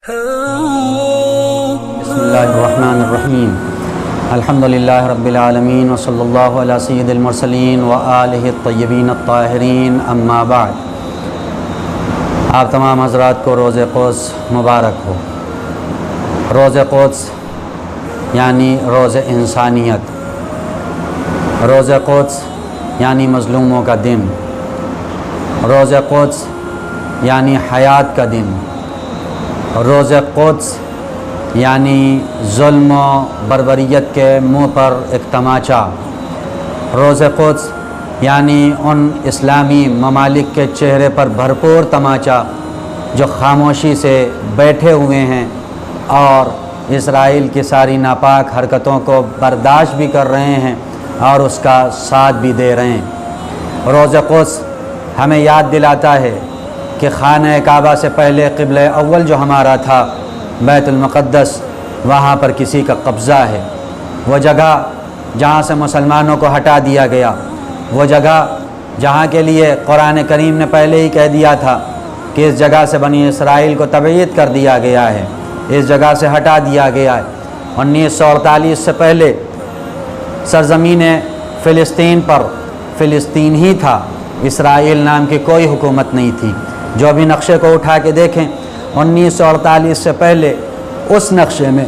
بسم اللہ الرحمن الرحیم الحمدللہ رب العالمین وصلی اللہ علی سید المرسلین وآلہ الطیبین الطاہرین اما بعد۔ آپ تمام حضرات کو روز قدس مبارک ہو۔ روز قدس یعنی روز انسانیت، روز قدس یعنی مظلوموں کا دن، روز قدس یعنی حیات کا دن، روز قدس یعنی ظلم و بربریت کے منہ پر ایک تماچا، روز قدس یعنی ان اسلامی ممالک کے چہرے پر بھرپور تماچا جو خاموشی سے بیٹھے ہوئے ہیں اور اسرائیل کی ساری ناپاک حرکتوں کو برداشت بھی کر رہے ہیں اور اس کا ساتھ بھی دے رہے ہیں۔ روز قدس ہمیں یاد دلاتا ہے کہ خانہ کعبہ سے پہلے قبلہ اول جو ہمارا تھا بیت المقدس، وہاں پر کسی کا قبضہ ہے۔ وہ جگہ جہاں سے مسلمانوں کو ہٹا دیا گیا، وہ جگہ جہاں کے لیے قرآن کریم نے پہلے ہی کہہ دیا تھا کہ اس جگہ سے بنی اسرائیل کو تبعید کر دیا گیا ہے، اس جگہ سے ہٹا دیا گیا ہے۔ 1948 سے پہلے سرزمین فلسطین پر فلسطین ہی تھا، اسرائیل نام کی کوئی حکومت نہیں تھی۔ جو بھی نقشے کو اٹھا کے دیکھیں 1948 سے پہلے اس نقشے میں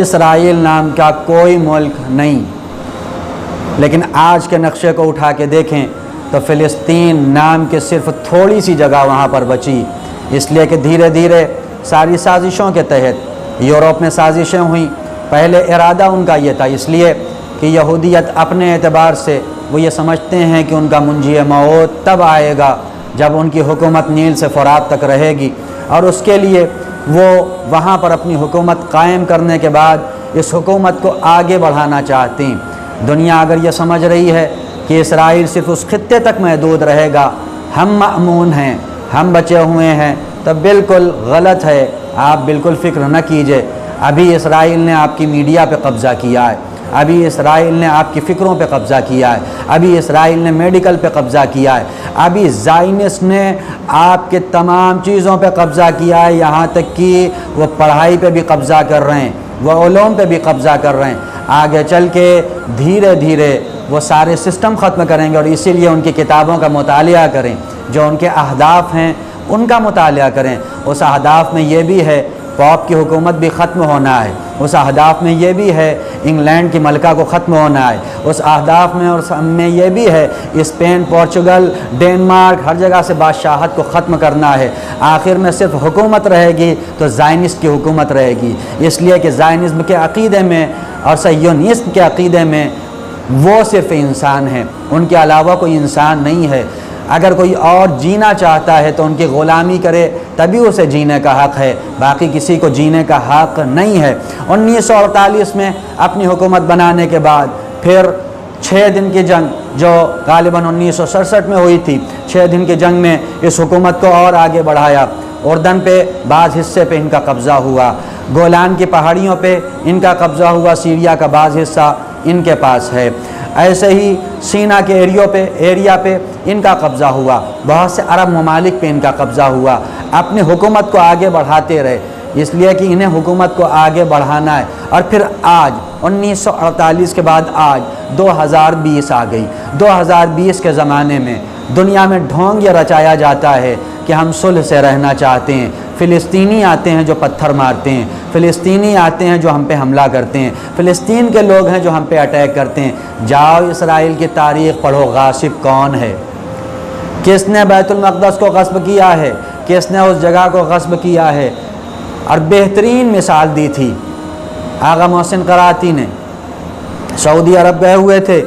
اسرائیل نام کا کوئی ملک نہیں، لیکن آج کے نقشے کو اٹھا کے دیکھیں تو فلسطین نام کے صرف تھوڑی سی جگہ وہاں پر بچی، اس لیے کہ دھیرے دھیرے ساری سازشوں کے تحت یورپ میں سازشیں ہوئیں۔ پہلے ارادہ ان کا یہ تھا، اس لیے کہ یہودیت اپنے اعتبار سے وہ یہ سمجھتے ہیں کہ ان کا منجی موت تب آئے گا جب ان کی حکومت نیل سے فرات تک رہے گی، اور اس کے لیے وہ وہاں پر اپنی حکومت قائم کرنے کے بعد اس حکومت کو آگے بڑھانا چاہتے ہیں۔ دنیا اگر یہ سمجھ رہی ہے کہ اسرائیل صرف اس خطے تک محدود رہے گا، ہم مأمون ہیں، ہم بچے ہوئے ہیں، تو بالکل غلط ہے۔ آپ بالکل فکر نہ کیجئے، ابھی اسرائیل نے آپ کی میڈیا پہ قبضہ کیا ہے، ابھی اسرائیل نے آپ کی فکروں پہ قبضہ کیا ہے، ابھی اسرائیل نے میڈیکل پہ قبضہ کیا ہے، ابھی زائنسٹ نے آپ کے تمام چیزوں پہ قبضہ کیا ہے، یہاں تک کہ وہ پڑھائی پہ بھی قبضہ کر رہے ہیں، وہ علوم پہ بھی قبضہ کر رہے ہیں۔ آگے چل کے دھیرے دھیرے وہ سارے سسٹم ختم کریں گے، اور اسی لیے ان کی کتابوں کا مطالعہ کریں، جو ان کے اہداف ہیں ان کا مطالعہ کریں۔ اس اہداف میں یہ بھی ہے پوپ کی حکومت بھی ختم ہونا ہے، اس اہداف میں یہ بھی ہے انگلینڈ کی ملکہ کو ختم ہونا ہے، اس اہداف میں اور میں یہ بھی ہے اسپین، پورچگل، ڈینمارک، ہر جگہ سے بادشاہت کو ختم کرنا ہے۔ آخر میں صرف حکومت رہے گی تو زائنسٹ کی حکومت رہے گی، اس لیے کہ زائنزم کے عقیدے میں اور صہیونیزم کے عقیدے میں وہ صرف انسان ہیں، ان کے علاوہ کوئی انسان نہیں ہے۔ اگر کوئی اور جینا چاہتا ہے تو ان کی غلامی کرے، تبھی اسے جینے کا حق ہے، باقی کسی کو جینے کا حق نہیں ہے۔ 1948 میں اپنی حکومت بنانے کے بعد پھر 6 دن کی جنگ جو غالباً 1967 میں ہوئی تھی، 6 دن کی جنگ میں اس حکومت کو اور آگے بڑھایا۔ اردن پہ بعض حصے پہ ان کا قبضہ ہوا، گولان کی پہاڑیوں پہ ان کا قبضہ ہوا، سیریا کا بعض حصہ ان کے پاس ہے، ایسے ہی سینا کے ایریا پہ ان کا قبضہ ہوا، بہت سے عرب ممالک پہ ان کا قبضہ ہوا۔ اپنی حکومت کو آگے بڑھاتے رہے، اس لیے کہ انہیں حکومت کو آگے بڑھانا ہے۔ اور پھر آج 1948 کے بعد آج 2020 آ گئی۔ 2020 کے زمانے میں دنیا میں ڈھونگ یہ رچایا جاتا ہے کہ ہم صلح سے رہنا چاہتے ہیں۔ فلسطینی آتے ہیں جو پتھر مارتے ہیں، فلسطینی آتے ہیں جو ہم پہ حملہ کرتے ہیں، فلسطین کے لوگ ہیں جو ہم پہ اٹیک کرتے ہیں۔ جاؤ اسرائیل کی تاریخ پڑھو، غاصب کون ہے، کس نے بیت المقدس کو غصب کیا ہے، کس نے اس جگہ کو غصب کیا ہے۔ اور بہترین مثال دی تھی آغا محسن قراتی نے۔ سعودی عرب گئے ہوئے تھے،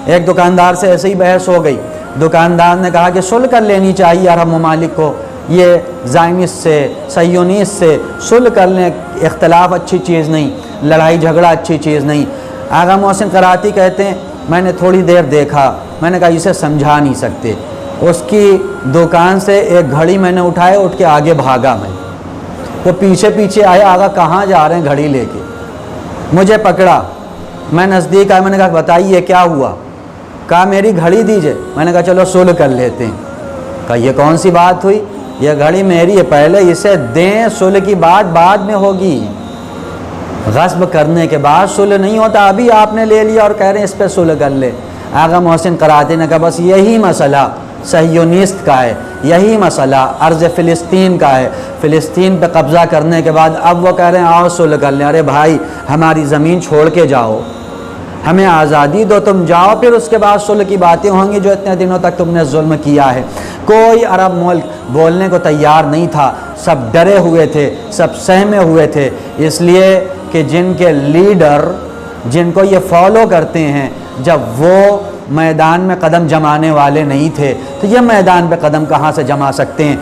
ایک دکاندار سے ایسے ہی بحث ہو گئی، دکاندار نے کہا کہ صلح کر لینی چاہیے عرب ممالک کو، یہ زائنسٹ سے صہیونیسٹ سے صلح کر لیں، اختلاف اچھی چیز نہیں، لڑائی جھگڑا اچھی چیز نہیں۔ آغا محسن قراتی کہتے ہیں میں نے تھوڑی دیر دیکھا، میں نے کہا اسے سمجھا نہیں سکتے۔ اس کی دکان سے ایک گھڑی میں نے اٹھائے، اٹھ کے آگے بھاگا، میں وہ پیچھے پیچھے آیا، آغا کہاں جا رہے ہیں گھڑی لے کے، مجھے پکڑا، میں نزدیک آیا، میں نے کہا بتائیے کیا ہوا، کہا میری گھڑی دیجئے، میں نے کہا چلو صلح کر لیتے ہیں۔ کہا یہ کون سی بات ہوئی، یہ گھڑی میری ہے، پہلے اسے دیں، صلح کی بات بعد میں ہوگی۔ غصب کرنے کے بعد صلح نہیں ہوتا، ابھی آپ نے لے لیا اور کہہ رہے ہیں اس پہ صلح کر لے۔ آغا محسن قرادی نے کہا بس یہی مسئلہ صہیونیست کا ہے، یہی مسئلہ ارض فلسطین کا ہے، فلسطین پہ قبضہ کرنے کے بعد اب وہ کہہ رہے ہیں آؤ صلح کر لیں۔ ارے بھائی ہماری زمین چھوڑ کے جاؤ، ہمیں آزادی دو، تم جاؤ، پھر اس کے بعد صلح کی باتیں ہوں گی جو اتنے دنوں تک تم نے ظلم کیا ہے۔ کوئی عرب ملک بولنے کو تیار نہیں تھا، سب ڈرے ہوئے تھے، سب سہمے ہوئے تھے، اس لیے کہ جن کے لیڈر جن کو یہ فالو کرتے ہیں جب وہ میدان میں قدم جمانے والے نہیں تھے تو یہ میدان پہ قدم کہاں سے جما سکتے ہیں؟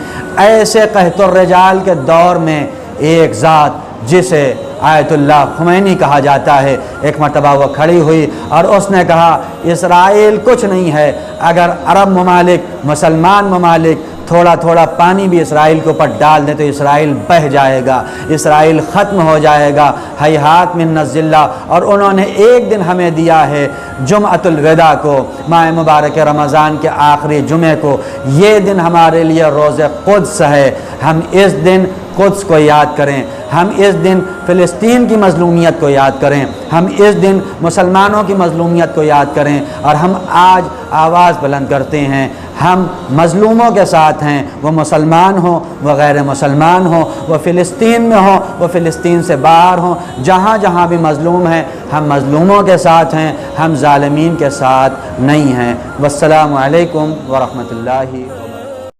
ایسے قحط الرجال کے دور میں ایک ذات جسے آیت اللہ خمینی کہا جاتا ہے، ایک مرتبہ وہ کھڑی ہوئی اور اس نے کہا اسرائیل کچھ نہیں ہے، اگر عرب ممالک، مسلمان ممالک تھوڑا تھوڑا پانی بھی اسرائیل کے اوپر ڈال دیں تو اسرائیل بہہ جائے گا، اسرائیل ختم ہو جائے گا، ہیہات من الذلہ۔ اور انہوں نے ایک دن ہمیں دیا ہے جمعۃ الوداع کو، ماہ مبارک رمضان کے آخری جمعے کو، یہ دن ہمارے لیے روز قدس ہے۔ ہم اس دن قدس کو یاد کریں، ہم اس دن فلسطین کی مظلومیت کو یاد کریں، ہم اس دن مسلمانوں کی مظلومیت کو یاد کریں، اور ہم آج آواز بلند کرتے ہیں، ہم مظلوموں کے ساتھ ہیں، وہ مسلمان ہوں، وہ غیر مسلمان ہوں، وہ فلسطین میں ہوں، وہ فلسطین سے باہر ہوں، جہاں جہاں بھی مظلوم ہیں ہم مظلوموں کے ساتھ ہیں، ہم ظالمین کے ساتھ نہیں ہیں۔ والسلام علیکم ورحمۃ اللہ وبرکاتہ۔